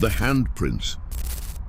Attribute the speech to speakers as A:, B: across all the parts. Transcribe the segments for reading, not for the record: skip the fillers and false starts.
A: The handprints.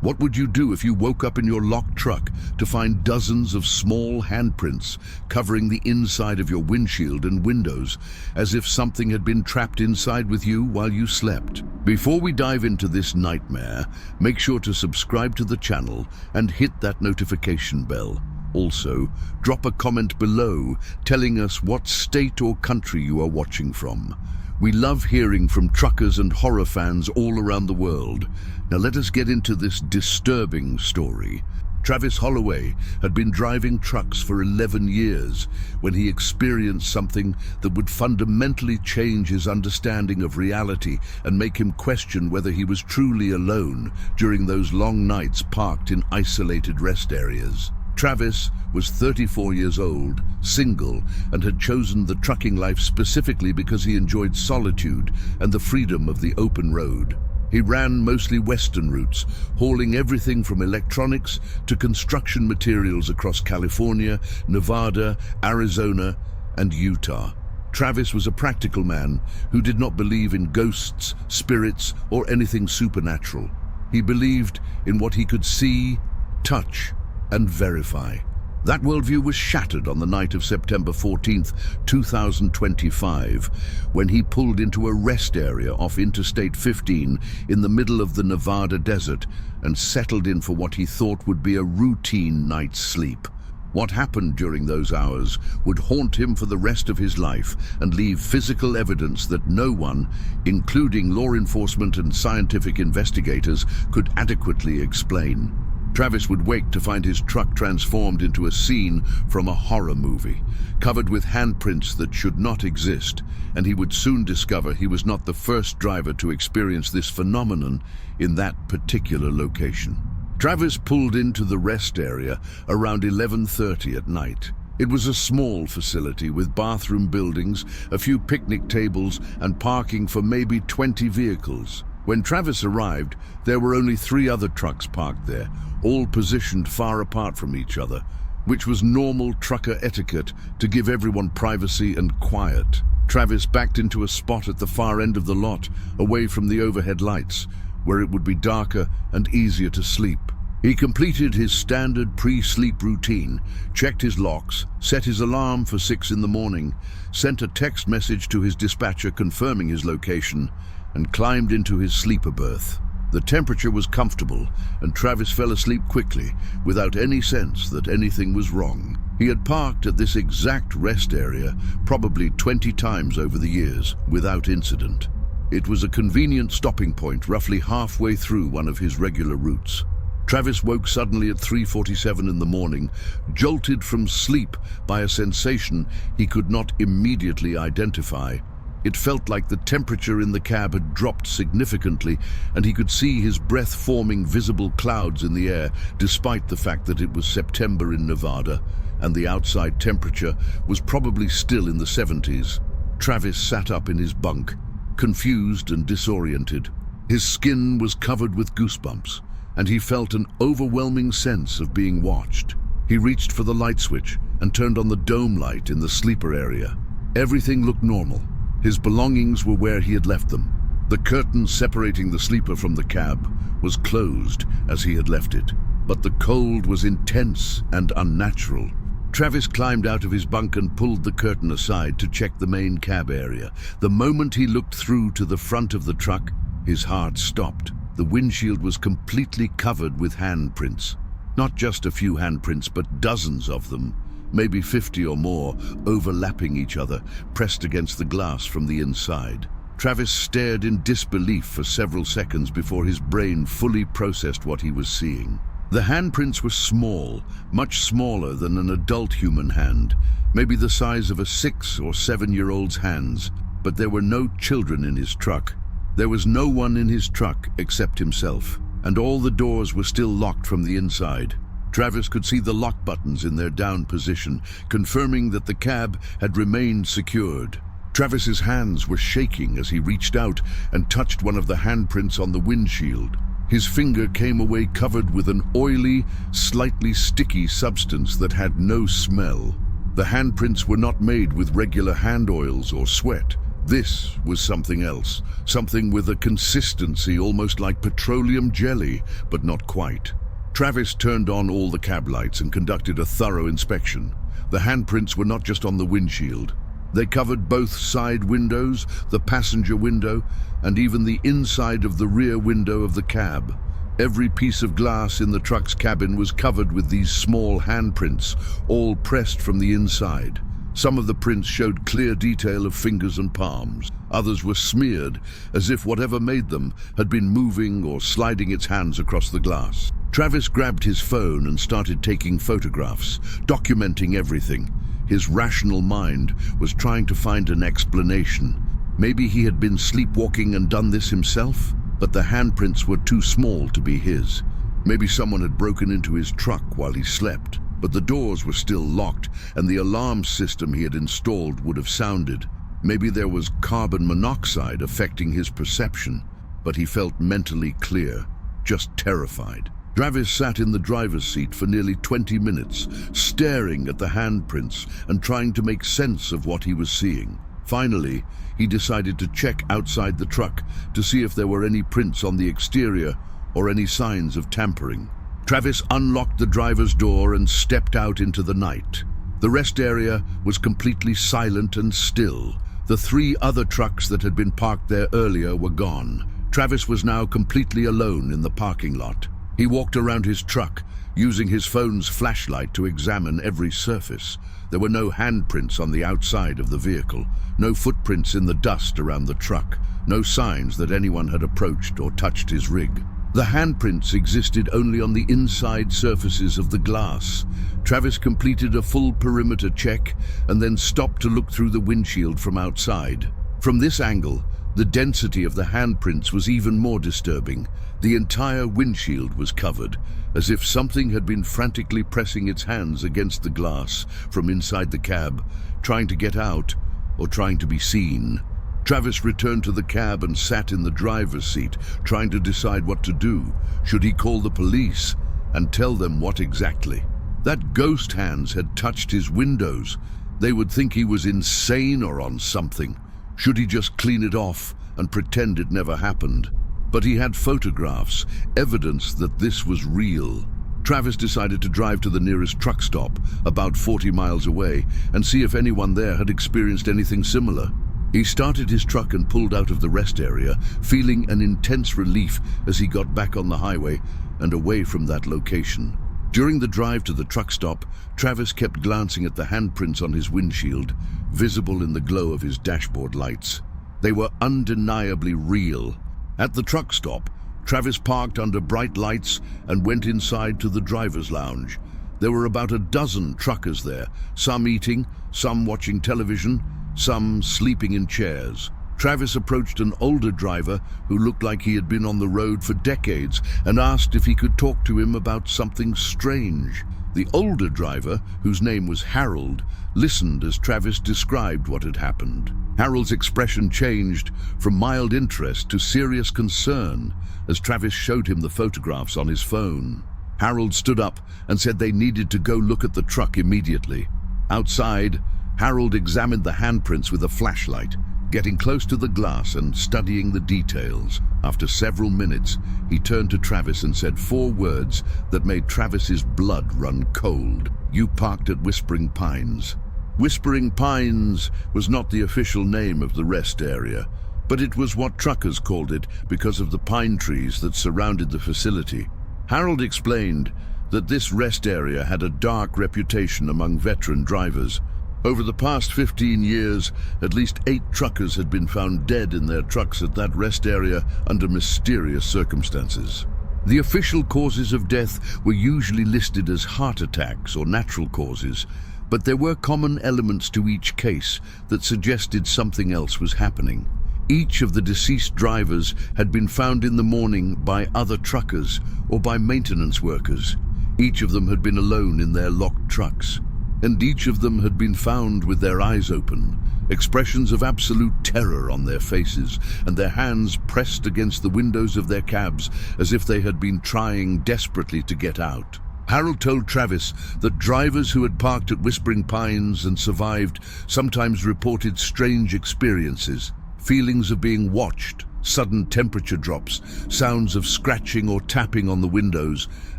A: What would you do if you woke up in your locked truck to find dozens of small handprints covering the inside of your windshield and windows, as if something had been trapped inside with you while you slept? Before we dive into this nightmare, make sure to subscribe to the channel and hit that notification bell. Also, drop a comment below telling us what state or country you are watching from. We love hearing from truckers and horror fans all around the world. Now let us get into this disturbing story. Travis Holloway had been driving trucks for 11 years when he experienced something that would fundamentally change his understanding of reality and make him question whether he was truly alone during those long nights parked in isolated rest areas. Travis was 34 years old, single, and had chosen the trucking life specifically because he enjoyed solitude and the freedom of the open road. He ran mostly western routes, hauling everything from electronics to construction materials across California, Nevada, Arizona, and Utah. Travis was a practical man who did not believe in ghosts, spirits, or anything supernatural. He believed in what he could see, touch, and verify. That worldview was shattered on the night of September 14th, 2025, when he pulled into a rest area off Interstate 15 in the middle of the Nevada desert and settled in for what he thought would be a routine night's sleep. What happened during those hours would haunt him for the rest of his life and leave physical evidence that no one, including law enforcement and scientific investigators, could adequately explain. Travis would wake to find his truck transformed into a scene from a horror movie, covered with handprints that should not exist, and he would soon discover he was not the first driver to experience this phenomenon in that particular location. Travis pulled into the rest area around 11:30 at night. It was a small facility with bathroom buildings, a few picnic tables, and parking for maybe 20 vehicles. When Travis arrived, there were only 3 other trucks parked there, all positioned far apart from each other, which was normal trucker etiquette to give everyone privacy and quiet. Travis backed into a spot at the far end of the lot, away from the overhead lights, where it would be darker and easier to sleep. He completed his standard pre-sleep routine, checked his locks, set his alarm for 6 in the morning, sent a text message to his dispatcher confirming his location, and climbed into his sleeper berth. The temperature was comfortable, and Travis fell asleep quickly, without any sense that anything was wrong. He had parked at this exact rest area probably 20 times over the years, without incident. It was a convenient stopping point roughly halfway through one of his regular routes. Travis woke suddenly at 3:47 in the morning, jolted from sleep by a sensation he could not immediately identify. It felt like the temperature in the cab had dropped significantly, and he could see his breath forming visible clouds in the air, despite the fact that it was September in Nevada, and the outside temperature was probably still in the 70s. Travis sat up in his bunk, confused and disoriented. His skin was covered with goosebumps, and he felt an overwhelming sense of being watched. He reached for the light switch and turned on the dome light in the sleeper area. Everything looked normal. His belongings were where he had left them. The curtain separating the sleeper from the cab was closed as he had left it, but the cold was intense and unnatural. Travis climbed out of his bunk and pulled the curtain aside to check the main cab area. The moment he looked through to the front of the truck, his heart stopped. The windshield was completely covered with handprints. Not just a few handprints, but dozens of them. Maybe 50 or more, overlapping each other, pressed against the glass from the inside. Travis stared in disbelief for several seconds before his brain fully processed what he was seeing. The handprints were small, much smaller than an adult human hand, maybe the size of a 6 or 7-year-old's hands, but there were no children in his truck. There was no one in his truck except himself, and all the doors were still locked from the inside. Travis could see the lock buttons in their down position, confirming that the cab had remained secured. Travis's hands were shaking as he reached out and touched one of the handprints on the windshield. His finger came away covered with an oily, slightly sticky substance that had no smell. The handprints were not made with regular hand oils or sweat. This was something else, something with a consistency almost like petroleum jelly, but not quite. Travis turned on all the cab lights and conducted a thorough inspection. The handprints were not just on the windshield. They covered both side windows, the passenger window, and even the inside of the rear window of the cab. Every piece of glass in the truck's cabin was covered with these small handprints, all pressed from the inside. Some of the prints showed clear detail of fingers and palms. Others were smeared, as if whatever made them had been moving or sliding its hands across the glass. Travis grabbed his phone and started taking photographs, documenting everything. His rational mind was trying to find an explanation. Maybe he had been sleepwalking and done this himself, but the handprints were too small to be his. Maybe someone had broken into his truck while he slept, but the doors were still locked and the alarm system he had installed would have sounded. Maybe there was carbon monoxide affecting his perception, but he felt mentally clear, just terrified. Travis sat in the driver's seat for nearly 20 minutes, staring at the handprints and trying to make sense of what he was seeing. Finally, he decided to check outside the truck to see if there were any prints on the exterior or any signs of tampering. Travis unlocked the driver's door and stepped out into the night. The rest area was completely silent and still. The 3 other trucks that had been parked there earlier were gone. Travis was now completely alone in the parking lot. He walked around his truck, using his phone's flashlight to examine every surface. There were no handprints on the outside of the vehicle, no footprints in the dust around the truck, no signs that anyone had approached or touched his rig. The handprints existed only on the inside surfaces of the glass. Travis completed a full perimeter check and then stopped to look through the windshield from outside. From this angle, the density of the handprints was even more disturbing. The entire windshield was covered, as if something had been frantically pressing its hands against the glass from inside the cab, trying to get out or trying to be seen. Travis returned to the cab and sat in the driver's seat, trying to decide what to do. Should he call the police and tell them what exactly? That ghost hands had touched his windows. They would think he was insane or on something. Should he just clean it off and pretend it never happened? But he had photographs, evidence that this was real. Travis decided to drive to the nearest truck stop, about 40 miles away, and see if anyone there had experienced anything similar. He started his truck and pulled out of the rest area, feeling an intense relief as he got back on the highway and away from that location. During the drive to the truck stop, Travis kept glancing at the handprints on his windshield, visible in the glow of his dashboard lights. They were undeniably real. At the truck stop, Travis parked under bright lights and went inside to the driver's lounge. There were about a dozen truckers there, some eating, some watching television, some sleeping in chairs. Travis approached an older driver who looked like he had been on the road for decades and asked if he could talk to him about something strange. The older driver, whose name was Harold, listened as Travis described what had happened. Harold's expression changed from mild interest to serious concern as Travis showed him the photographs on his phone. Harold stood up and said they needed to go look at the truck immediately. Outside, Harold examined the handprints with a flashlight, getting close to the glass and studying the details. After several minutes, he turned to Travis and said 4 words that made Travis's blood run cold. "You parked at Whispering Pines." Whispering Pines was not the official name of the rest area, but it was what truckers called it because of the pine trees that surrounded the facility. Harold explained that this rest area had a dark reputation among veteran drivers. Over the past 15 years, at least 8 truckers had been found dead in their trucks at that rest area under mysterious circumstances. The official causes of death were usually listed as heart attacks or natural causes, but there were common elements to each case that suggested something else was happening. Each of the deceased drivers had been found in the morning by other truckers or by maintenance workers. Each of them had been alone in their locked trucks, and each of them had been found with their eyes open, expressions of absolute terror on their faces, and their hands pressed against the windows of their cabs as if they had been trying desperately to get out. Harold told Travis that drivers who had parked at Whispering Pines and survived sometimes reported strange experiences, feelings of being watched, sudden temperature drops, sounds of scratching or tapping on the windows,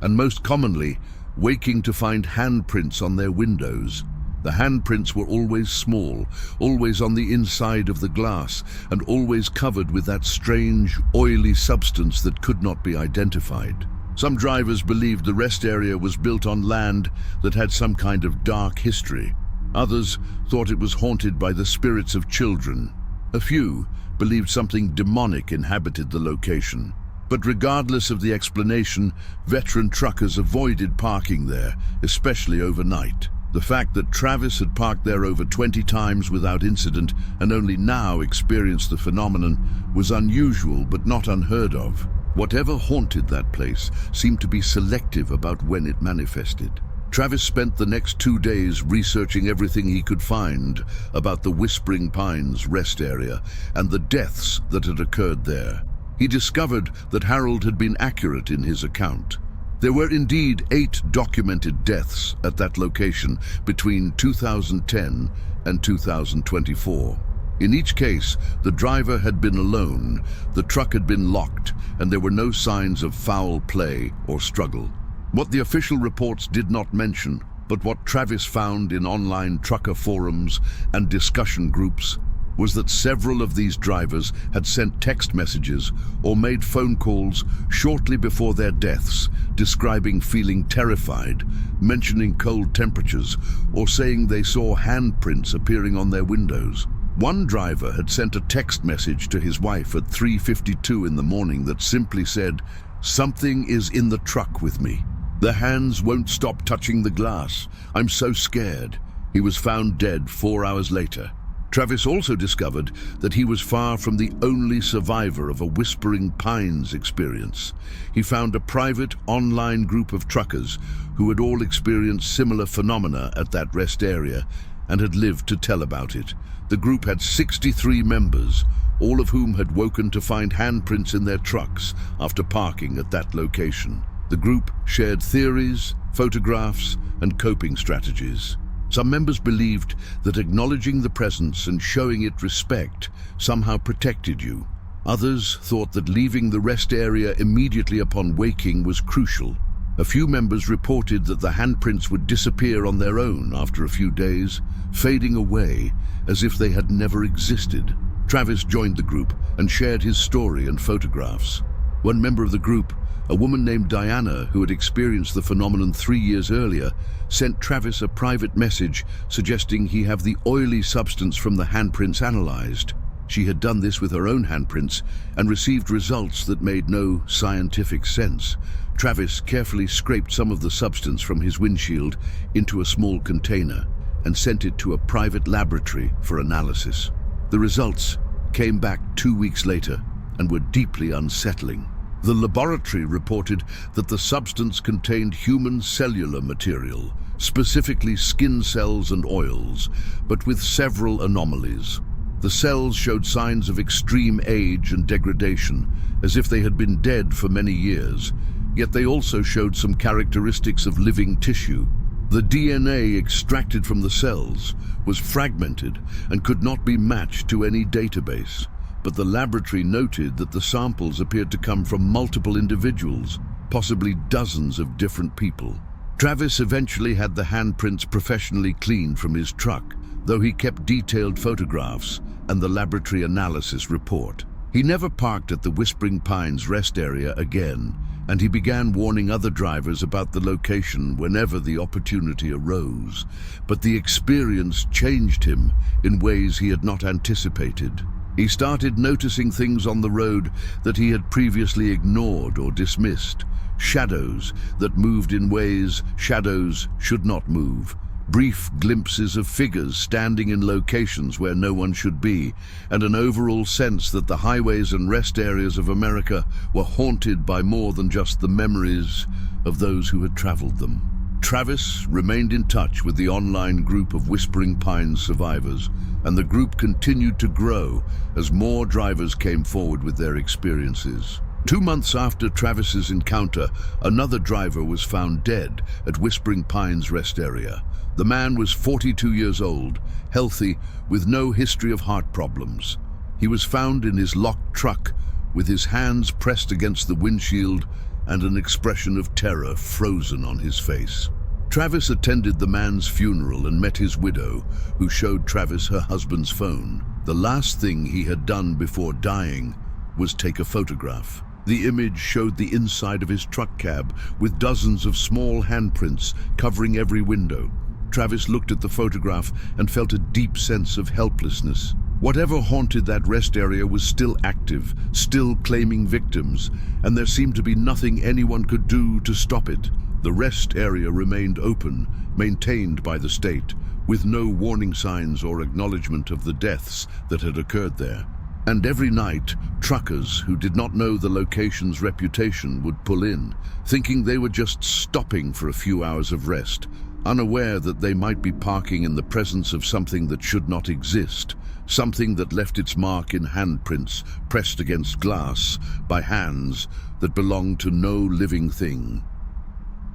A: and most commonly, waking to find handprints on their windows. The handprints were always small, always on the inside of the glass, and always covered with that strange, oily substance that could not be identified. Some drivers believed the rest area was built on land that had some kind of dark history. Others thought it was haunted by the spirits of children. A few believed something demonic inhabited the location. But regardless of the explanation, veteran truckers avoided parking there, especially overnight. The fact that Travis had parked there over 20 times without incident and only now experienced the phenomenon was unusual but not unheard of. Whatever haunted that place seemed to be selective about when it manifested. Travis spent the next 2 days researching everything he could find about the Whispering Pines rest area and the deaths that had occurred there. He discovered that Harold had been accurate in his account. There were indeed 8 documented deaths at that location between 2010 and 2024. In each case, the driver had been alone, the truck had been locked, and there were no signs of foul play or struggle. What the official reports did not mention, but what Travis found in online trucker forums and discussion groups, was that several of these drivers had sent text messages or made phone calls shortly before their deaths, describing feeling terrified, mentioning cold temperatures, or saying they saw handprints appearing on their windows. One driver had sent a text message to his wife at 3:52 in the morning that simply said, "Something is in the truck with me. The hands won't stop touching the glass. I'm so scared." He was found dead 4 hours later. Travis also discovered that he was far from the only survivor of a Whispering Pines experience. He found a private online group of truckers who had all experienced similar phenomena at that rest area and had lived to tell about it. The group had 63 members, all of whom had woken to find handprints in their trucks after parking at that location. The group shared theories, photographs, and coping strategies. Some members believed that acknowledging the presence and showing it respect somehow protected you. Others thought that leaving the rest area immediately upon waking was crucial. A few members reported that the handprints would disappear on their own after a few days, fading away as if they had never existed. Travis joined the group and shared his story and photographs. One member of the group, a woman named Diana, who had experienced the phenomenon 3 years earlier, sent Travis a private message suggesting he have the oily substance from the handprints analyzed. She had done this with her own handprints and received results that made no scientific sense. Travis carefully scraped some of the substance from his windshield into a small container and sent it to a private laboratory for analysis. The results came back 2 weeks later and were deeply unsettling. The laboratory reported that the substance contained human cellular material, specifically skin cells and oils, but with several anomalies. The cells showed signs of extreme age and degradation, as if they had been dead for many years, yet they also showed some characteristics of living tissue. The DNA extracted from the cells was fragmented and could not be matched to any database, but the laboratory noted that the samples appeared to come from multiple individuals, possibly dozens of different people. Travis eventually had the handprints professionally cleaned from his truck, though he kept detailed photographs and the laboratory analysis report. He never parked at the Whispering Pines rest area again, and he began warning other drivers about the location whenever the opportunity arose. But the experience changed him in ways he had not anticipated. He started noticing things on the road that he had previously ignored or dismissed. Shadows that moved in ways shadows should not move. Brief glimpses of figures standing in locations where no one should be, and an overall sense that the highways and rest areas of America were haunted by more than just the memories of those who had traveled them. Travis remained in touch with the online group of Whispering Pines survivors, and the group continued to grow as more drivers came forward with their experiences. 2 months after Travis's encounter, another driver was found dead at Whispering Pines Rest Area. The man was 42 years old, healthy, with no history of heart problems. He was found in his locked truck with his hands pressed against the windshield and an expression of terror frozen on his face. Travis attended the man's funeral and met his widow, who showed Travis her husband's phone. The last thing he had done before dying was take a photograph. The image showed the inside of his truck cab with dozens of small handprints covering every window. Travis looked at the photograph and felt a deep sense of helplessness. Whatever haunted that rest area was still active, still claiming victims, and there seemed to be nothing anyone could do to stop it. The rest area remained open, maintained by the state, with no warning signs or acknowledgement of the deaths that had occurred there. And every night, truckers who did not know the location's reputation would pull in, thinking they were just stopping for a few hours of rest, unaware that they might be parking in the presence of something that should not exist, something that left its mark in handprints pressed against glass by hands that belonged to no living thing.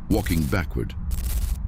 A: Walking backward.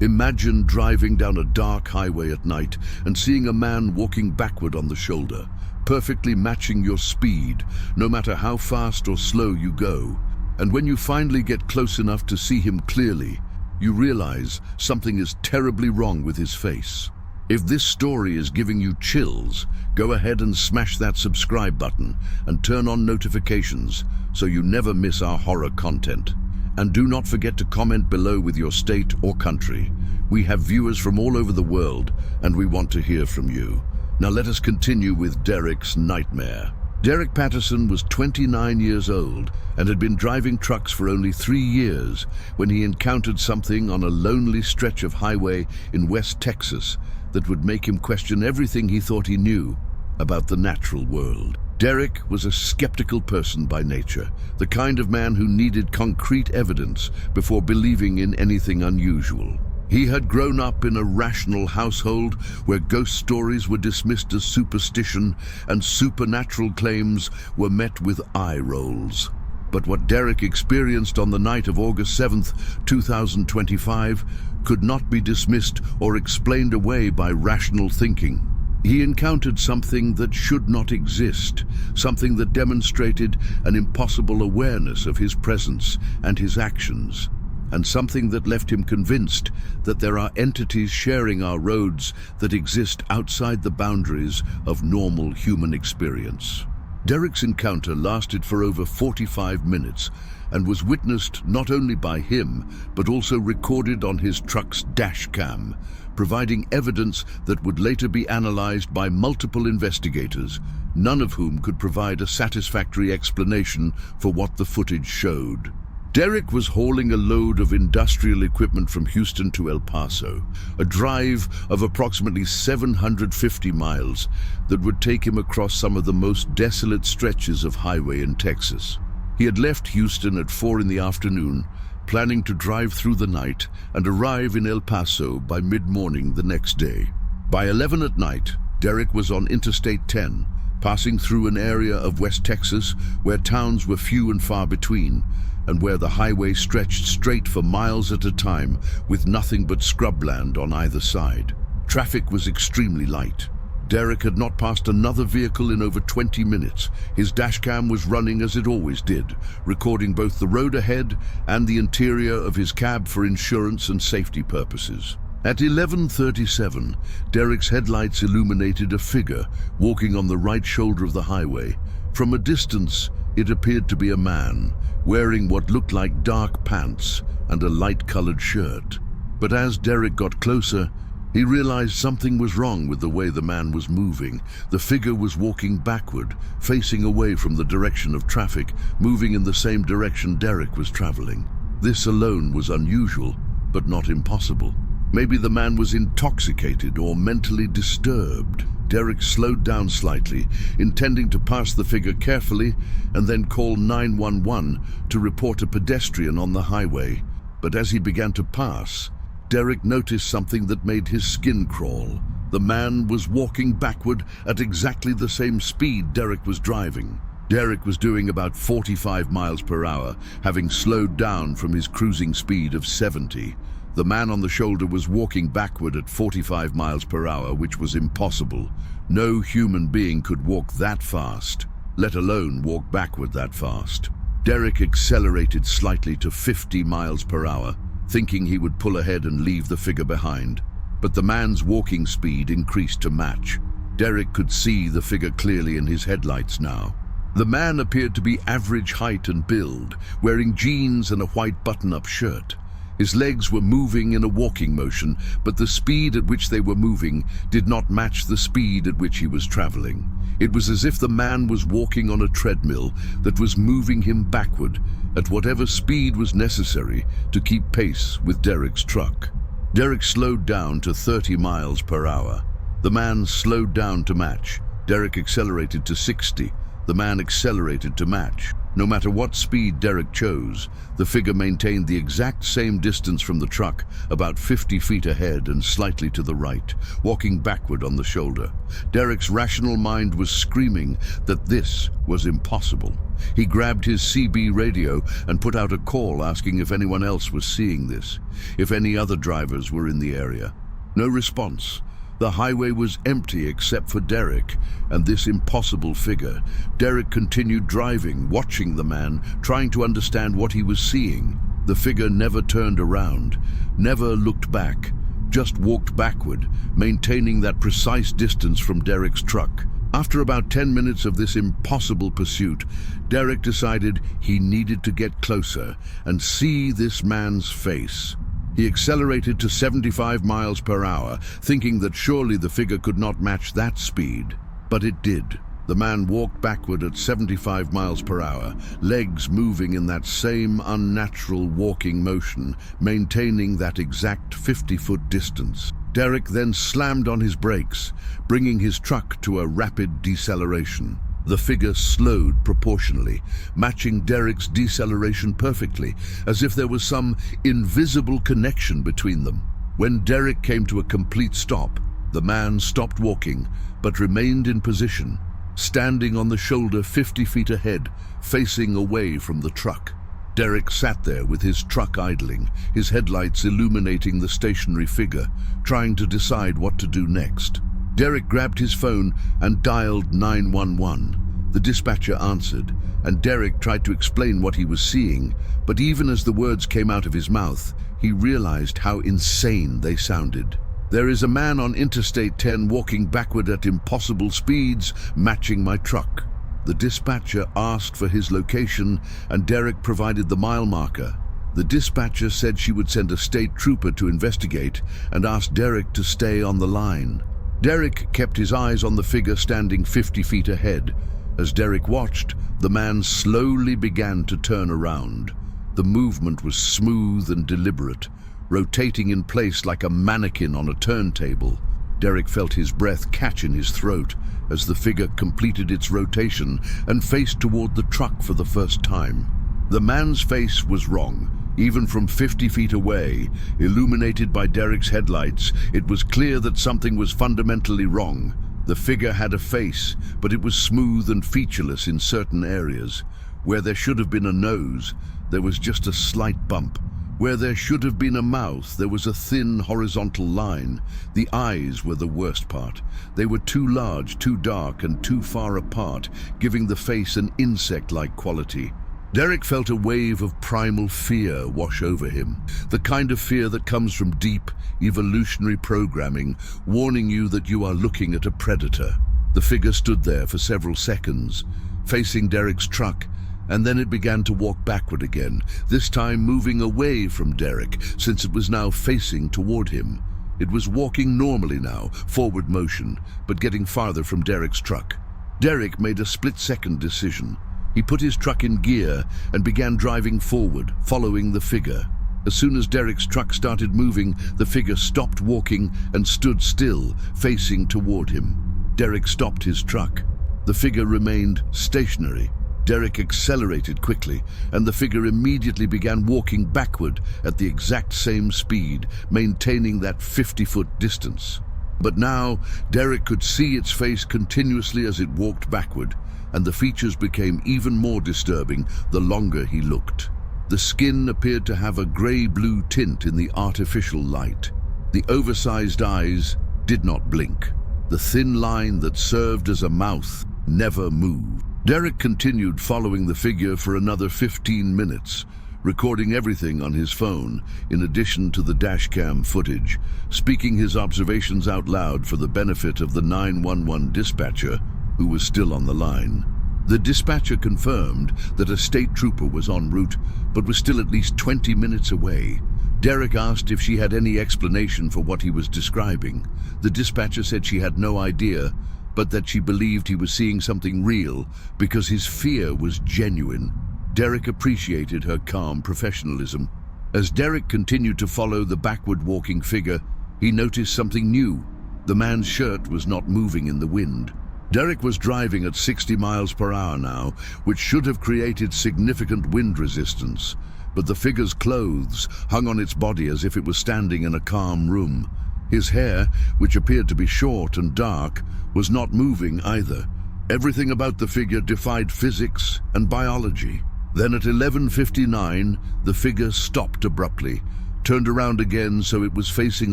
A: Imagine driving down a dark highway at night and seeing a man walking backward on the shoulder, perfectly matching your speed, no matter how fast or slow you go. And when you finally get close enough to see him clearly, you realize something is terribly wrong with his face. If this story is giving you chills, go ahead and smash that subscribe button and turn on notifications so you never miss our horror content. And do not forget to comment below with your state or country. We have viewers from all over the world, and we want to hear from you. Now let us continue with Derek's nightmare. Derek Patterson was 29 years old and had been driving trucks for only 3 years when he encountered something on a lonely stretch of highway in West Texas that would make him question everything he thought he knew about the natural world. Derek was a skeptical person by nature, the kind of man who needed concrete evidence before believing in anything unusual. He had grown up in a rational household where ghost stories were dismissed as superstition and supernatural claims were met with eye rolls. But what Derek experienced on the night of August 7th, 2025, could not be dismissed or explained away by rational thinking. He encountered something that should not exist, something that demonstrated an impossible awareness of his presence and his actions, and something that left him convinced that there are entities sharing our roads that exist outside the boundaries of normal human experience. Derek's encounter lasted for over 45 minutes and was witnessed not only by him, but also recorded on his truck's dash cam, providing evidence that would later be analyzed by multiple investigators, none of whom could provide a satisfactory explanation for what the footage showed. Derek was hauling a load of industrial equipment from Houston to El Paso, a drive of approximately 750 miles that would take him across some of the most desolate stretches of highway in Texas. He had left Houston at 4 in the afternoon, planning to drive through the night and arrive in El Paso by mid-morning the next day. By 11 at night, Derek was on Interstate 10, passing through an area of West Texas where towns were few and far between, and where the highway stretched straight for miles at a time with nothing but scrubland on either side. Traffic was extremely light. Derek had not passed another vehicle in over 20 minutes. His dashcam was running as it always did, recording both the road ahead and the interior of his cab for insurance and safety purposes. At 11:37, Derek's headlights illuminated a figure walking on the right shoulder of the highway. From a distance, it appeared to be a man, wearing what looked like dark pants and a light-colored shirt. But as Derek got closer, he realized something was wrong with the way the man was moving. The figure was walking backward, facing away from the direction of traffic, moving in the same direction Derek was traveling. This alone was unusual, but not impossible. Maybe the man was intoxicated or mentally disturbed. Derek slowed down slightly, intending to pass the figure carefully and then call 911 to report a pedestrian on the highway. But as he began to pass, Derek noticed something that made his skin crawl. The man was walking backward at exactly the same speed Derek was driving. Derek was doing about 45 miles per hour, having slowed down from his cruising speed of 70. The man on the shoulder was walking backward at 45 miles per hour, which was impossible. No human being could walk that fast, let alone walk backward that fast. Derek accelerated slightly to 50 miles per hour, thinking he would pull ahead and leave the figure behind. But the man's walking speed increased to match. Derek could see the figure clearly in his headlights now. The man appeared to be average height and build, wearing jeans and a white button-up shirt. His legs were moving in a walking motion, but the speed at which they were moving did not match the speed at which he was traveling. It was as if the man was walking on a treadmill that was moving him backward at whatever speed was necessary to keep pace with Derek's truck. Derek slowed down to 30 miles per hour. The man slowed down to match. Derek accelerated to 60. The man accelerated to match. No matter what speed Derek chose, the figure maintained the exact same distance from the truck, about 50 feet ahead and slightly to the right, walking backward on the shoulder. Derek's rational mind was screaming that this was impossible. He grabbed his CB radio and put out a call asking if anyone else was seeing this, if any other drivers were in the area. No response. The highway was empty except for Derek and this impossible figure. Derek continued driving, watching the man, trying to understand what he was seeing. The figure never turned around, never looked back, just walked backward, maintaining that precise distance from Derek's truck. After about 10 minutes of this impossible pursuit, Derek decided he needed to get closer and see this man's face. He accelerated to 75 miles per hour, thinking that surely the figure could not match that speed. But it did. The man walked backward at 75 miles per hour, legs moving in that same unnatural walking motion, maintaining that exact 50-foot distance. Derek then slammed on his brakes, bringing his truck to a rapid deceleration. The figure slowed proportionally, matching Derek's deceleration perfectly, as if there was some invisible connection between them. When Derek came to a complete stop, the man stopped walking, but remained in position, standing on the shoulder 50 feet ahead, facing away from the truck. Derek sat there with his truck idling, his headlights illuminating the stationary figure, trying to decide what to do next. Derek grabbed his phone and dialed 911. The dispatcher answered, and Derek tried to explain what he was seeing, but even as the words came out of his mouth, he realized how insane they sounded. "There is a man on Interstate 10 walking backward at impossible speeds, matching my truck." The dispatcher asked for his location, and Derek provided the mile marker. The dispatcher said she would send a state trooper to investigate and asked Derek to stay on the line. Derek kept his eyes on the figure standing 50 feet ahead. As Derek watched, the man slowly began to turn around. The movement was smooth and deliberate, rotating in place like a mannequin on a turntable. Derek felt his breath catch in his throat as the figure completed its rotation and faced toward the truck for the first time. The man's face was wrong. Even from 50 feet away, illuminated by Derek's headlights, it was clear that something was fundamentally wrong. The figure had a face, but it was smooth and featureless in certain areas. Where there should have been a nose, there was just a slight bump. Where there should have been a mouth, there was a thin horizontal line. The eyes were the worst part. They were too large, too dark, and too far apart, giving the face an insect-like quality. Derek felt a wave of primal fear wash over him, the kind of fear that comes from deep, evolutionary programming, warning you that you are looking at a predator. The figure stood there for several seconds, facing Derek's truck, and then it began to walk backward again, this time moving away from Derek, since it was now facing toward him. It was walking normally now, forward motion, but getting farther from Derek's truck. Derek made a split-second decision. He put his truck in gear and began driving forward, following the figure. As soon as Derek's truck started moving, the figure stopped walking and stood still, facing toward him. Derek stopped his truck. The figure remained stationary. Derek accelerated quickly, and the figure immediately began walking backward at the exact same speed, maintaining that 50-foot distance. But now, Derek could see its face continuously as it walked backward. and the features became even more disturbing the longer he looked. The skin appeared to have a grey-blue tint in the artificial light. The oversized eyes did not blink. The thin line that served as a mouth never moved. Derek continued following the figure for another 15 minutes, recording everything on his phone, in addition to the dashcam footage, speaking his observations out loud for the benefit of the 911 dispatcher, who was still on the line. The dispatcher confirmed that a state trooper was en route, but was still at least 20 minutes away. Derek asked if she had any explanation for what he was describing. The dispatcher said she had no idea, but that she believed he was seeing something real because his fear was genuine. Derek appreciated her calm professionalism. As Derek continued to follow the backward-walking figure, he noticed something new. The man's shirt was not moving in the wind. Derek was driving at 60 miles per hour now, which should have created significant wind resistance. But the figure's clothes hung on its body as if it was standing in a calm room. His hair, which appeared to be short and dark, was not moving either. Everything about the figure defied physics and biology. Then at 11:59, the figure stopped abruptly, turned around again so it was facing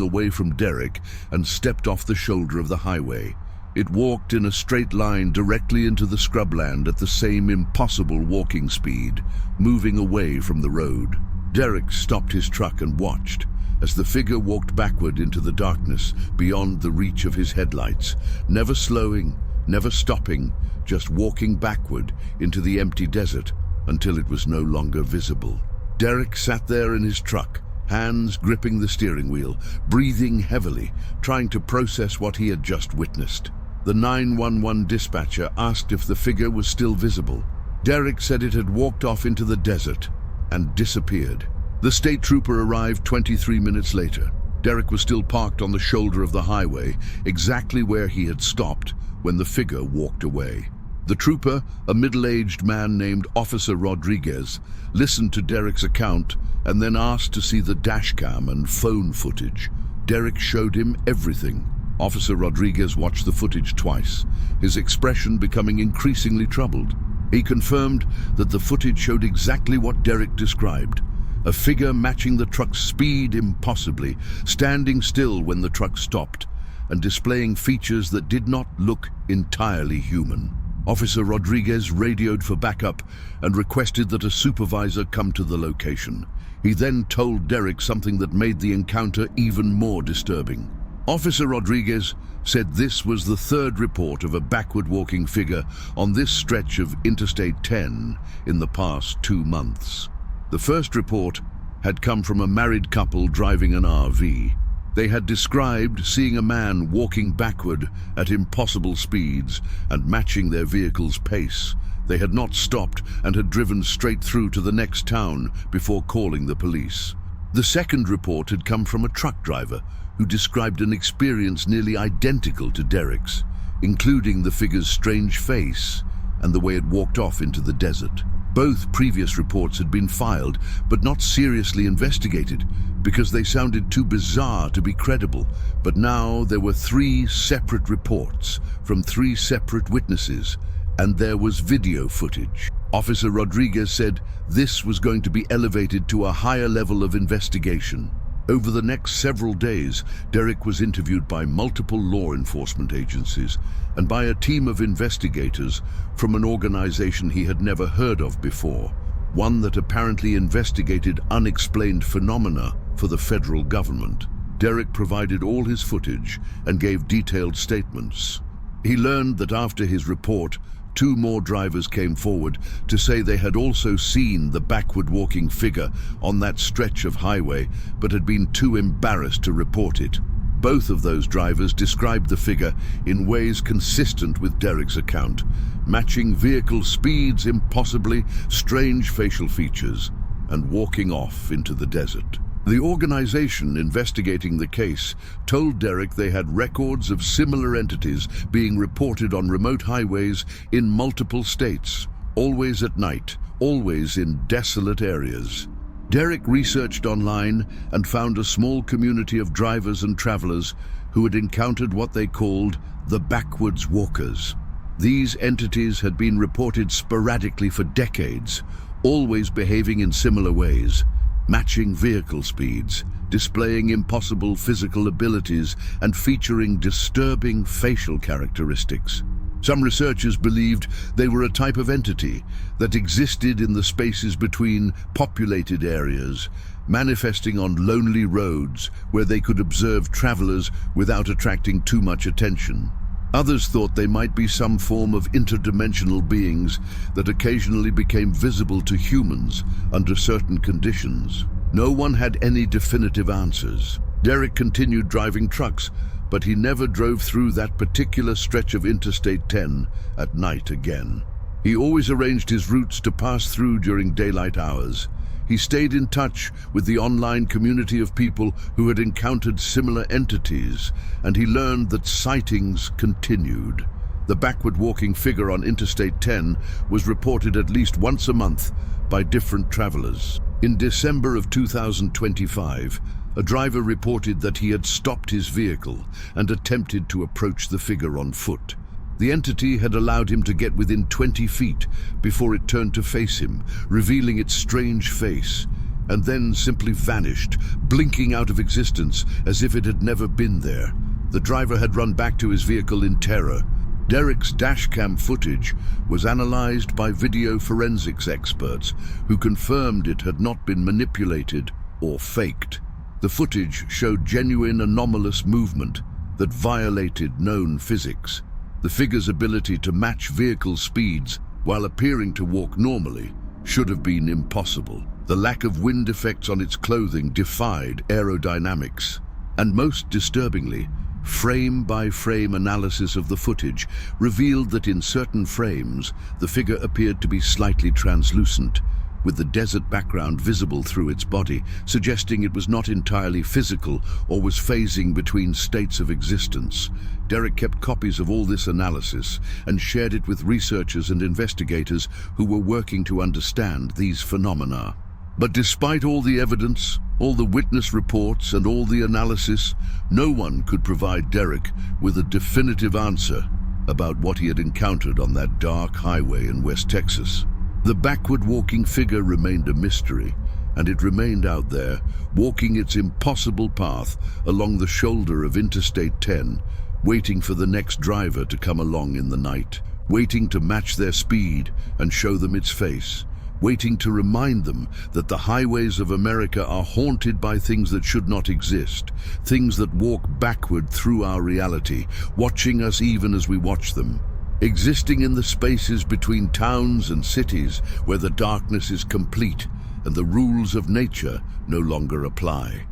A: away from Derek, and stepped off the shoulder of the highway. It walked in a straight line directly into the scrubland at the same impossible walking speed, moving away from the road. Derek stopped his truck and watched as the figure walked backward into the darkness beyond the reach of his headlights, never slowing, never stopping, just walking backward into the empty desert until it was no longer visible. Derek sat there in his truck, hands gripping the steering wheel, breathing heavily, trying to process what he had just witnessed. The 911 dispatcher asked if the figure was still visible. Derek said it had walked off into the desert and disappeared. The state trooper arrived 23 minutes later. Derek was still parked on the shoulder of the highway, exactly where he had stopped when the figure walked away. The trooper, a middle-aged man named Officer Rodriguez, listened to Derek's account and then asked to see the dashcam and phone footage. Derek showed him everything. Officer Rodriguez watched the footage twice, his expression becoming increasingly troubled. He confirmed that the footage showed exactly what Derek described: a figure matching the truck's speed impossibly, standing still when the truck stopped, and displaying features that did not look entirely human. Officer Rodriguez radioed for backup and requested that a supervisor come to the location. He then told Derek something that made the encounter even more disturbing. Officer Rodriguez said this was the third report of a backward-walking figure on this stretch of Interstate 10 in the past 2 months. The first report had come from a married couple driving an RV. They had described seeing a man walking backward at impossible speeds and matching their vehicle's pace. They had not stopped and had driven straight through to the next town before calling the police. The second report had come from a truck driver who described an experience nearly identical to Derek's, including the figure's strange face and the way it walked off into the desert. Both previous reports had been filed, but not seriously investigated, because they sounded too bizarre to be credible. But now there were 3 separate reports from 3 separate witnesses, and there was video footage. Officer Rodriguez said this was going to be elevated to a higher level of investigation. Over the next several days, Derek was interviewed by multiple law enforcement agencies and by a team of investigators from an organization he had never heard of before, one that apparently investigated unexplained phenomena for the federal government. Derek provided all his footage and gave detailed statements. He learned that after his report, 2 more drivers came forward to say they had also seen the backward-walking figure on that stretch of highway, but had been too embarrassed to report it. Both of those drivers described the figure in ways consistent with Derek's account, matching vehicle speeds impossibly, strange facial features, and walking off into the desert. The organization investigating the case told Derek they had records of similar entities being reported on remote highways in multiple states, always at night, always in desolate areas. Derek researched online and found a small community of drivers and travelers who had encountered what they called the backwards walkers. These entities had been reported sporadically for decades, always behaving in similar ways, matching vehicle speeds, displaying impossible physical abilities, and featuring disturbing facial characteristics. Some researchers believed they were a type of entity that existed in the spaces between populated areas, manifesting on lonely roads where they could observe travelers without attracting too much attention. Others thought they might be some form of interdimensional beings that occasionally became visible to humans under certain conditions. No one had any definitive answers. Derek continued driving trucks, but he never drove through that particular stretch of Interstate 10 at night again. He always arranged his routes to pass through during daylight hours. He stayed in touch with the online community of people who had encountered similar entities, and he learned that sightings continued. The backward-walking figure on Interstate 10 was reported at least once a month by different travelers. In December of 2025, a driver reported that he had stopped his vehicle and attempted to approach the figure on foot. The entity had allowed him to get within 20 feet before it turned to face him, revealing its strange face, and then simply vanished, blinking out of existence as if it had never been there. The driver had run back to his vehicle in terror. Derek's dashcam footage was analyzed by video forensics experts who confirmed it had not been manipulated or faked. The footage showed genuine anomalous movement that violated known physics. The figure's ability to match vehicle speeds while appearing to walk normally should have been impossible. The lack of wind effects on its clothing defied aerodynamics. And most disturbingly, frame-by-frame analysis of the footage revealed that in certain frames, the figure appeared to be slightly translucent, with the desert background visible through its body, suggesting it was not entirely physical or was phasing between states of existence. Derek kept copies of all this analysis and shared it with researchers and investigators who were working to understand these phenomena. But despite all the evidence, all the witness reports, and all the analysis, no one could provide Derek with a definitive answer about what he had encountered on that dark highway in West Texas. The backward-walking figure remained a mystery, and it remained out there, walking its impossible path along the shoulder of Interstate 10, waiting for the next driver to come along in the night, waiting to match their speed and show them its face, waiting to remind them that the highways of America are haunted by things that should not exist, things that walk backward through our reality, watching us even as we watch them. Existing in the spaces between towns and cities where the darkness is complete and the rules of nature no longer apply.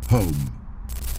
A: Home.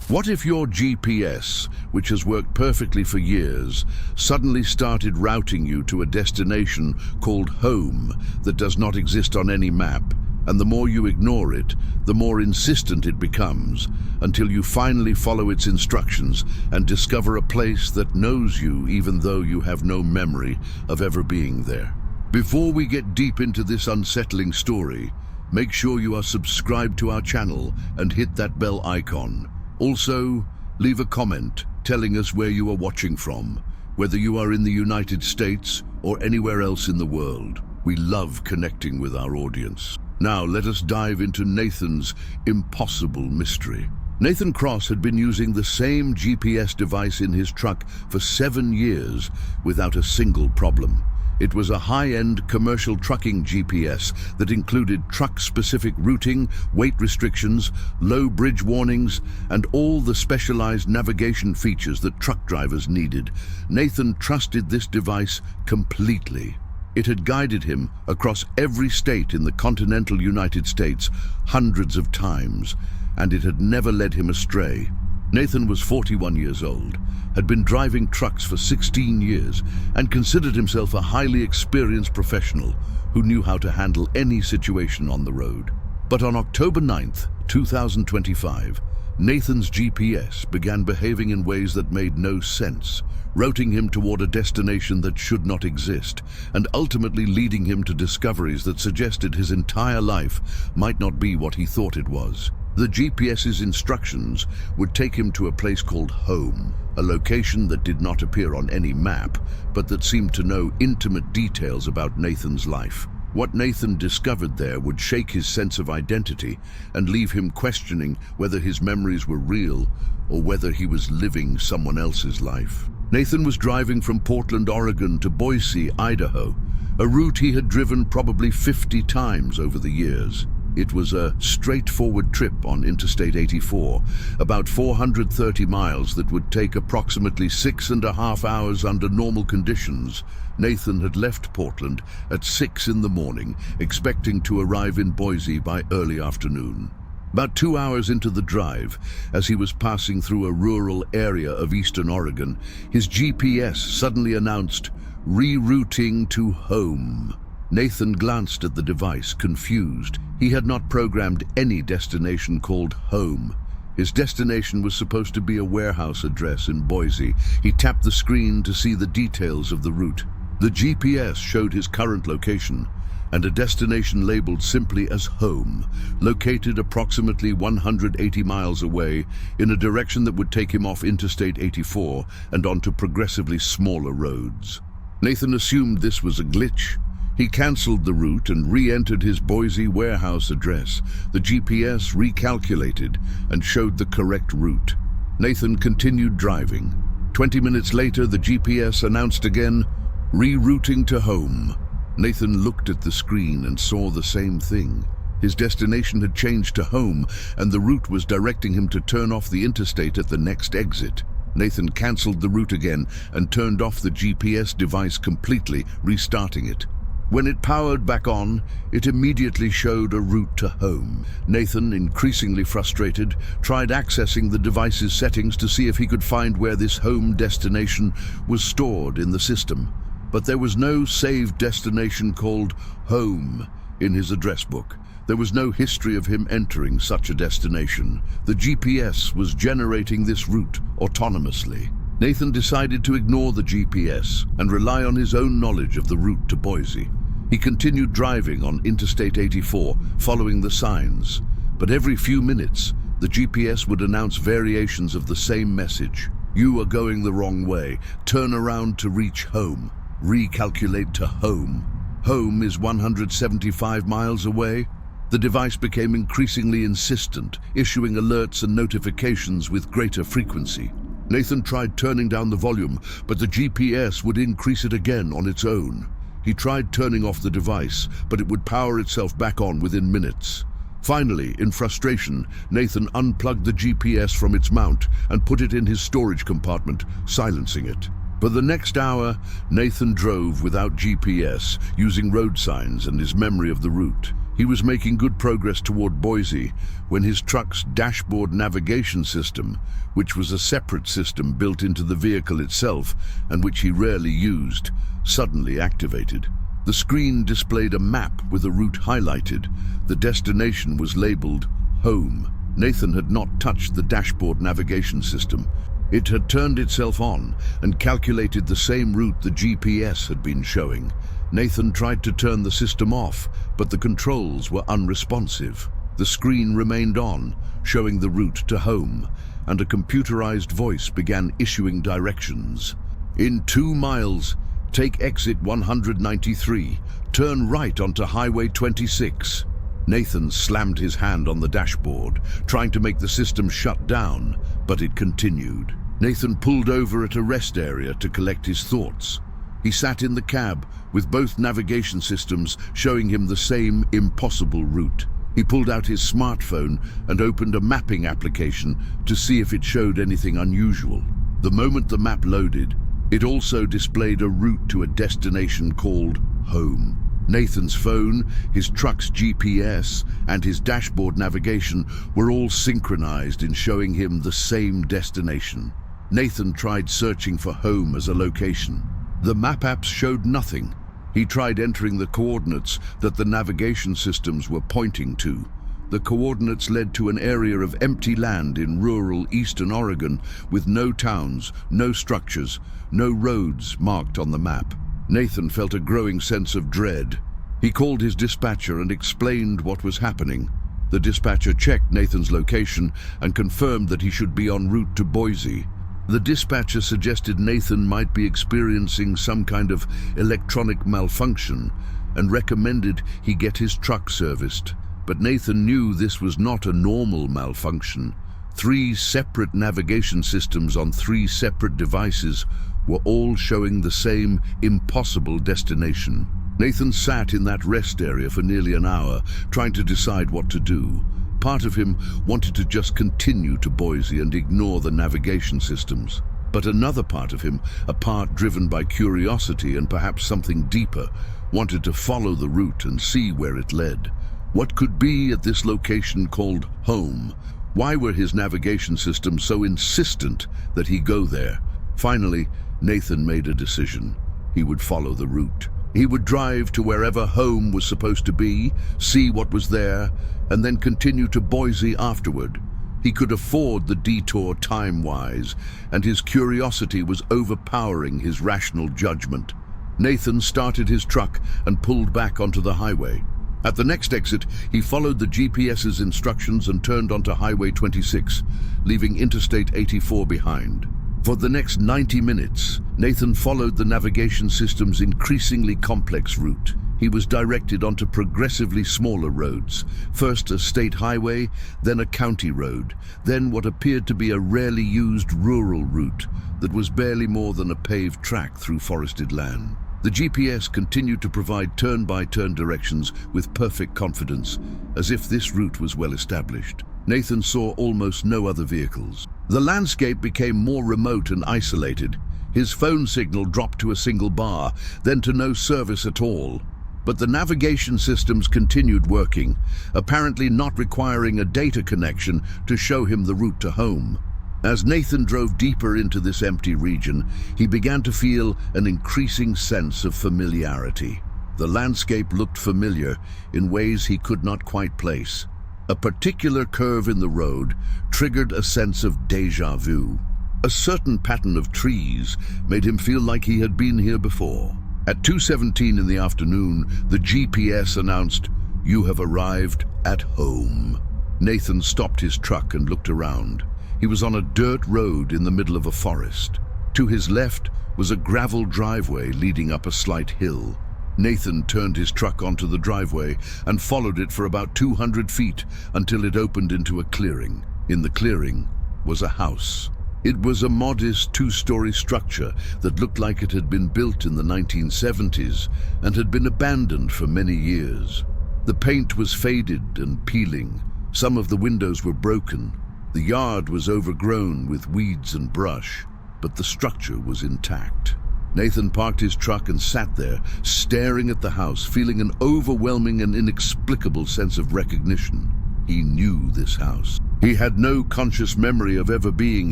A: What if your GPS, which has worked perfectly for years, suddenly started routing you to a destination called home that does not exist on any map, and the more you ignore it, the more insistent it becomes, until you finally follow its instructions and discover a place that knows you even though you have no memory of ever being there? Before we get deep into this unsettling story, make sure you are subscribed to our channel and hit that bell icon. Also, leave a comment telling us where you are watching from, whether you are in the United States or anywhere else in the world. We love connecting with our audience. Now let us dive into Nathan's impossible mystery. Nathan Cross had been using the same GPS device in his truck for 7 years without a single problem. It was a high-end commercial trucking GPS that included truck-specific routing, weight restrictions, low bridge warnings, and all the specialized navigation features that truck drivers needed. Nathan trusted this device completely. It had guided him across every state in the continental United States hundreds of times, and it had never led him astray. Nathan was 41 years old, had been driving trucks for 16 years, and considered himself a highly experienced professional who knew how to handle any situation on the road. But on October 9th, 2025, Nathan's GPS began behaving in ways that made no sense, routing him toward a destination that should not exist, and ultimately leading him to discoveries that suggested his entire life might not be what he thought it was. The GPS's instructions would take him to a place called home, a location that did not appear on any map, but that seemed to know intimate details about Nathan's life. What Nathan discovered there would shake his sense of identity and leave him questioning whether his memories were real or whether he was living someone else's life. Nathan was driving from Portland, Oregon to Boise, Idaho, a route he had driven probably 50 times over the years. It was a straightforward trip on Interstate 84, about 430 miles that would take approximately 6.5 hours under normal conditions. Nathan had left Portland at 6 in the morning, expecting to arrive in Boise by early afternoon. About 2 hours into the drive, as he was passing through a rural area of eastern Oregon, his GPS suddenly announced, "Rerouting to home." Nathan glanced at the device, confused. He had not programmed any destination called home. His destination was supposed to be a warehouse address in Boise. He tapped the screen to see the details of the route. The GPS showed his current location and a destination labeled simply as home, located approximately 180 miles away in a direction that would take him off Interstate 84 and onto progressively smaller roads. Nathan assumed this was a glitch. He cancelled the route and re-entered his Boise warehouse address. The GPS recalculated and showed the correct route. Nathan continued driving. 20 minutes later, the GPS announced again, "Rerouting to home." Nathan looked at the screen and saw the same thing. His destination had changed to home, and the route was directing him to turn off the interstate at the next exit. Nathan cancelled the route again and turned off the GPS device completely, restarting it. When it powered back on, it immediately showed a route to home. Nathan, increasingly frustrated, tried accessing the device's settings to see if he could find where this home destination was stored in the system. But there was no saved destination called home in his address book. There was no history of him entering such a destination. The GPS was generating this route autonomously. Nathan decided to ignore the GPS and rely on his own knowledge of the route to Boise. He continued driving on Interstate 84, following the signs. But every few minutes, the GPS would announce variations of the same message. "You are going the wrong way. Turn around to reach home. Recalculate to home. Home is 175 miles away." The device became increasingly insistent, issuing alerts and notifications with greater frequency. Nathan tried turning down the volume, but the GPS would increase it again on its own. He tried turning off the device, but it would power itself back on within minutes. Finally, in frustration, Nathan unplugged the GPS from its mount and put it in his storage compartment, silencing it. For the next hour, Nathan drove without GPS, using road signs and his memory of the route. He was making good progress toward Boise when his truck's dashboard navigation system, which was a separate system built into the vehicle itself and which he rarely used, suddenly activated. The screen displayed a map with a route highlighted. The destination was labeled home. Nathan had not touched the dashboard navigation system. It had turned itself on and calculated the same route the GPS had been showing. Nathan tried to turn the system off, but the controls were unresponsive. The screen remained on, showing the route to home, and a computerized voice began issuing directions. "In 2 miles, take exit 193, turn right onto Highway 26. Nathan slammed his hand on the dashboard, trying to make the system shut down, but it continued. Nathan pulled over at a rest area to collect his thoughts. He sat in the cab, with both navigation systems showing him the same impossible route. He pulled out his smartphone and opened a mapping application to see if it showed anything unusual. The moment the map loaded, it also displayed a route to a destination called home. Nathan's phone, his truck's GPS, and his dashboard navigation were all synchronized in showing him the same destination. Nathan tried searching for home as a location. The map apps showed nothing. He tried entering the coordinates that the navigation systems were pointing to, The coordinates led to an area of empty land in rural eastern Oregon with no towns, no structures, no roads marked on the map. Nathan felt a growing sense of dread. He called his dispatcher and explained what was happening. The dispatcher checked Nathan's location and confirmed that he should be en route to Boise. The dispatcher suggested Nathan might be experiencing some kind of electronic malfunction and recommended he get his truck serviced. But Nathan knew this was not a normal malfunction. 3 separate navigation systems on 3 separate devices were all showing the same impossible destination. Nathan sat in that rest area for nearly an hour, trying to decide what to do. Part of him wanted to just continue to Boise and ignore the navigation systems. But another part of him, a part driven by curiosity and perhaps something deeper, wanted to follow the route and see where it led. What could be at this location called home? Why were his navigation systems so insistent that he go there? Finally, Nathan made a decision. He would follow the route. He would drive to wherever home was supposed to be, see what was there, and then continue to Boise afterward. He could afford the detour time-wise, and his curiosity was overpowering his rational judgment. Nathan started his truck and pulled back onto the highway. At the next exit, he followed the GPS's instructions and turned onto Highway 26, leaving Interstate 84 behind. For the next 90 minutes, Nathan followed the navigation system's increasingly complex route. He was directed onto progressively smaller roads, first a state highway, then a county road, then what appeared to be a rarely used rural route that was barely more than a paved track through forested land. The GPS continued to provide turn-by-turn directions with perfect confidence, as if this route was well established. Nathan saw almost no other vehicles. The landscape became more remote and isolated. His phone signal dropped to a single bar, then to no service at all. But the navigation systems continued working, apparently not requiring a data connection to show him the route to home. As Nathan drove deeper into this empty region, he began to feel an increasing sense of familiarity. The landscape looked familiar in ways he could not quite place. A particular curve in the road triggered a sense of déjà vu. A certain pattern of trees made him feel like he had been here before. At 2:17 in the afternoon, the GPS announced, "You have arrived at home." Nathan stopped his truck and looked around. He was on a dirt road in the middle of a forest. To his left was a gravel driveway leading up a slight hill. Nathan turned his truck onto the driveway and followed it for about 200 feet until it opened into a clearing. In the clearing was a house. It was a modest 2-story structure that looked like it had been built in the 1970s and had been abandoned for many years. The paint was faded and peeling. Some of the windows were broken. The yard was overgrown with weeds and brush, but the structure was intact. Nathan parked his truck and sat there, staring at the house, feeling an overwhelming and inexplicable sense of recognition. He knew this house. He had no conscious memory of ever being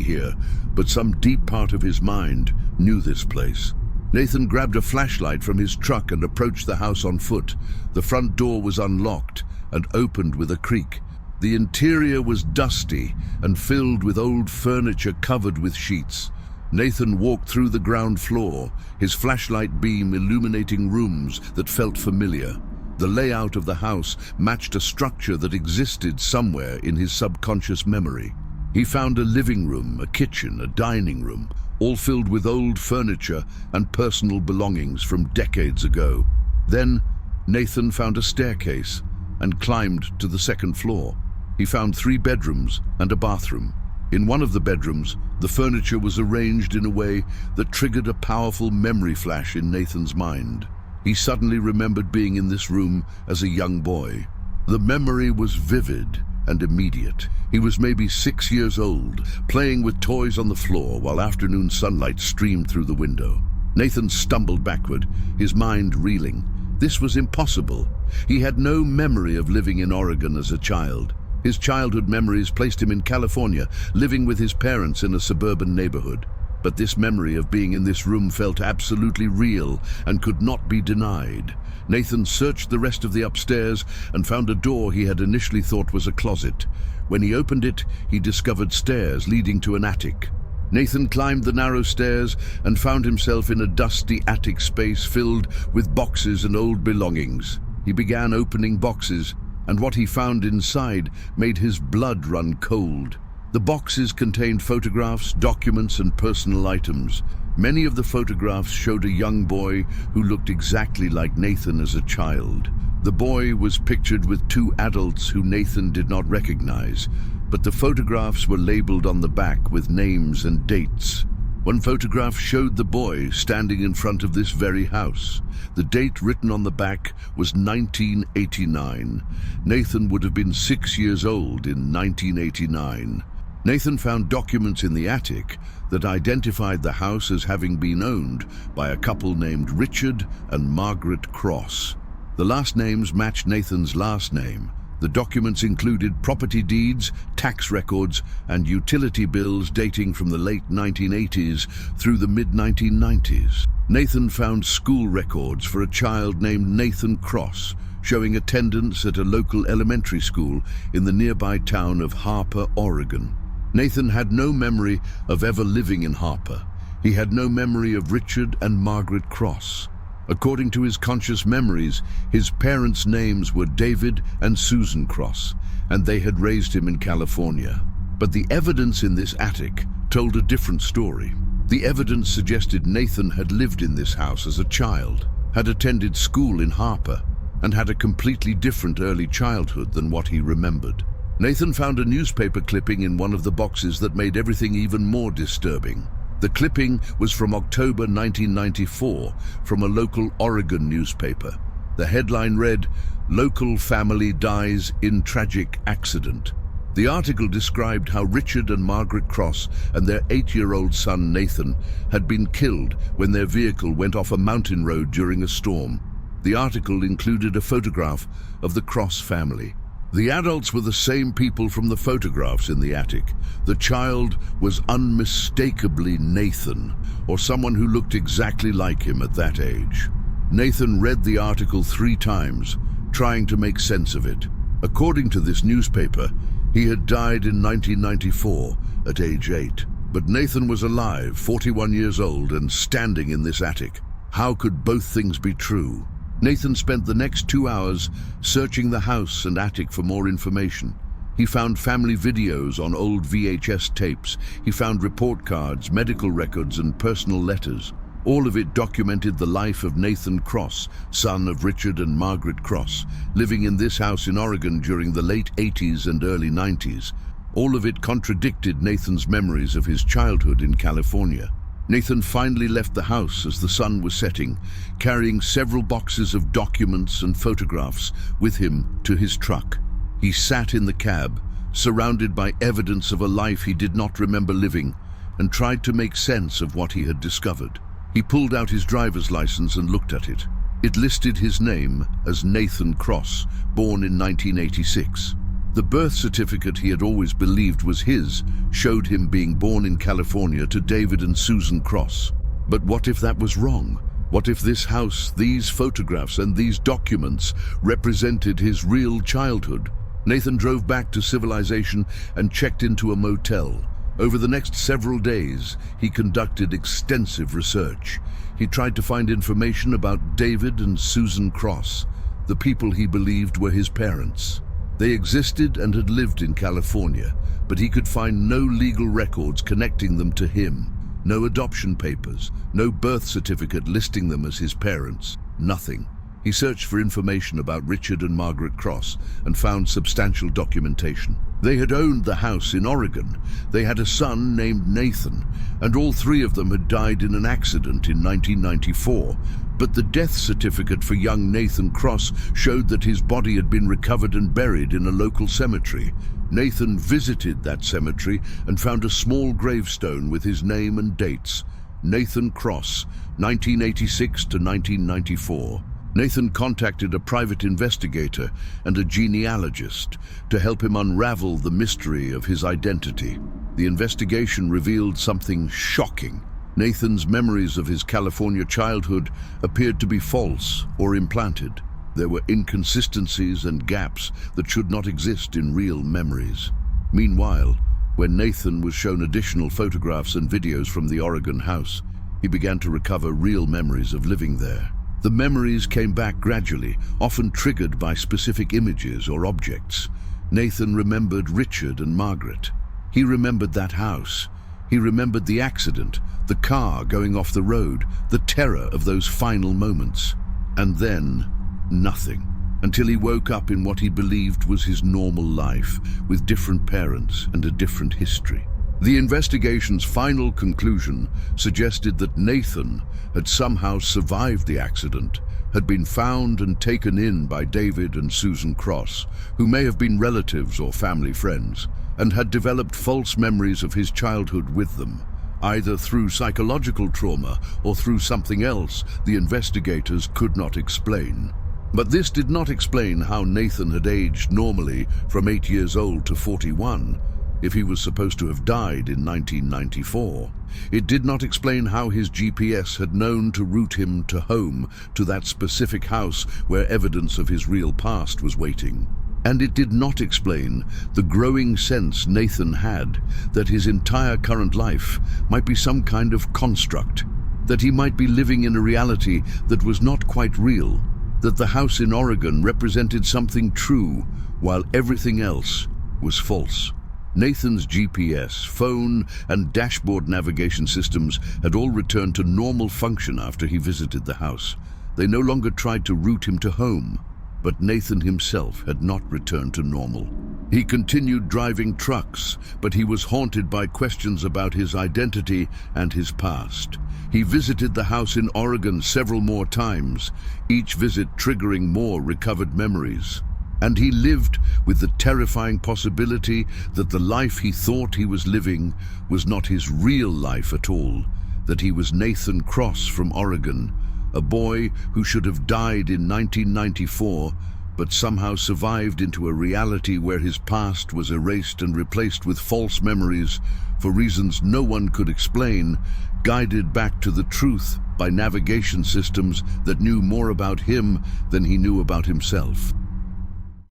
A: here, but some deep part of his mind knew this place. Nathan grabbed a flashlight from his truck and approached the house on foot. The front door was unlocked and opened with a creak. The interior was dusty and filled with old furniture covered with sheets. Nathan walked through the ground floor, his flashlight beam illuminating rooms that felt familiar. The layout of the house matched a structure that existed somewhere in his subconscious memory. He found a living room, a kitchen, a dining room, all filled with old furniture and personal belongings from decades ago. Then Nathan found a staircase and climbed to the second floor. He found 3 bedrooms and a bathroom. In one of the bedrooms, the furniture was arranged in a way that triggered a powerful memory flash in Nathan's mind. He suddenly remembered being in this room as a young boy. The memory was vivid and immediate. He was maybe 6 years old, playing with toys on the floor while afternoon sunlight streamed through the window. Nathan stumbled backward, his mind reeling. This was impossible. He had no memory of living in Oregon as a child. His childhood memories placed him in California, living with his parents in a suburban neighborhood. But this memory of being in this room felt absolutely real and could not be denied. Nathan searched the rest of the upstairs and found a door he had initially thought was a closet. When he opened it, he discovered stairs leading to an attic. Nathan climbed the narrow stairs and found himself in a dusty attic space filled with boxes and old belongings. He began opening boxes, and what he found inside made his blood run cold. The boxes contained photographs, documents, and personal items. Many of the photographs showed a young boy who looked exactly like Nathan as a child. The boy was pictured with two adults who Nathan did not recognize, but the photographs were labeled on the back with names and dates. One photograph showed the boy standing in front of this very house. The date written on the back was 1989. Nathan would have been 6 years old in 1989. Nathan found documents in the attic that identified the house as having been owned by a couple named Richard and Margaret Cross. The last names matched Nathan's last name. The documents included property deeds, tax records, and utility bills dating from the late 1980s through the mid-1990s. Nathan found school records for a child named Nathan Cross, showing attendance at a local elementary school in the nearby town of Harper, Oregon. Nathan had no memory of ever living in Harper. He had no memory of Richard and Margaret Cross. According to his conscious memories, his parents' names were David and Susan Cross, and they had raised him in California. But the evidence in this attic told a different story. The evidence suggested Nathan had lived in this house as a child, had attended school in Harper, and had a completely different early childhood than what he remembered. Nathan found a newspaper clipping in one of the boxes that made everything even more disturbing. The clipping was from October 1994 from a local Oregon newspaper. The headline read, "Local family dies in tragic accident." The article described how Richard and Margaret Cross and their 8-year-old son Nathan had been killed when their vehicle went off a mountain road during a storm. The article included a photograph of the Cross family. The adults were the same people from the photographs in the attic. The child was unmistakably Nathan, or someone who looked exactly like him at that age. Nathan read the article 3 times, trying to make sense of it. According to this newspaper, he had died in 1994 at age 8. But Nathan was alive, 41 years old, and standing in this attic. How could both things be true? Nathan spent the next 2 hours searching the house and attic for more information. He found family videos on old VHS tapes. He found report cards, medical records, and personal letters. All of it documented the life of Nathan Cross, son of Richard and Margaret Cross, living in this house in Oregon during the late 80s and early 90s. All of it contradicted Nathan's memories of his childhood in California. Nathan finally left the house as the sun was setting, carrying several boxes of documents and photographs with him to his truck. He sat in the cab, surrounded by evidence of a life he did not remember living, and tried to make sense of what he had discovered. He pulled out his driver's license and looked at it. It listed his name as Nathan Cross, born in 1986. The birth certificate he had always believed was his showed him being born in California to David and Susan Cross. But what if that was wrong? What if this house, these photographs, and these documents represented his real childhood? Nathan drove back to civilization and checked into a motel. Over the next several days, he conducted extensive research. He tried to find information about David and Susan Cross, the people he believed were his parents. They existed and had lived in California, but he could find no legal records connecting them to him. No adoption papers, no birth certificate listing them as his parents, nothing. He searched for information about Richard and Margaret Cross and found substantial documentation. They had owned the house in Oregon. They had a son named Nathan, and all 3 of them had died in an accident in 1994. But the death certificate for young Nathan Cross showed that his body had been recovered and buried in a local cemetery. Nathan visited that cemetery and found a small gravestone with his name and dates. Nathan Cross, 1986 to 1994. Nathan contacted a private investigator and a genealogist to help him unravel the mystery of his identity. The investigation revealed something shocking. Nathan's memories of his California childhood appeared to be false or implanted. There were inconsistencies and gaps that should not exist in real memories. Meanwhile, when Nathan was shown additional photographs and videos from the Oregon house, he began to recover real memories of living there. The memories came back gradually, often triggered by specific images or objects. Nathan remembered Richard and Margaret. He remembered that house. He remembered the accident, the car going off the road, the terror of those final moments. And then, nothing, until he woke up in what he believed was his normal life, with different parents and a different history. The investigation's final conclusion suggested that Nathan had somehow survived the accident, had been found and taken in by David and Susan Cross, who may have been relatives or family friends, and had developed false memories of his childhood with them, either through psychological trauma or through something else the investigators could not explain. But this did not explain how Nathan had aged normally from 8 years old to 41, if he was supposed to have died in 1994. It did not explain how his GPS had known to route him to home, to that specific house where evidence of his real past was waiting. And it did not explain the growing sense Nathan had that his entire current life might be some kind of construct, that he might be living in a reality that was not quite real, that the house in Oregon represented something true while everything else was false. Nathan's GPS, phone, and dashboard navigation systems had all returned to normal function after he visited the house. They no longer tried to route him to home, but Nathan himself had not returned to normal. He continued driving trucks, but he was haunted by questions about his identity and his past. He visited the house in Oregon several more times, each visit triggering more recovered memories. And he lived with the terrifying possibility that the life he thought he was living was not his real life at all, that he was Nathan Cross from Oregon, a boy who should have died in 1994, but somehow survived into a reality where his past was erased and replaced with false memories for reasons no one could explain, guided back to the truth by navigation systems that knew more about him than he knew about himself.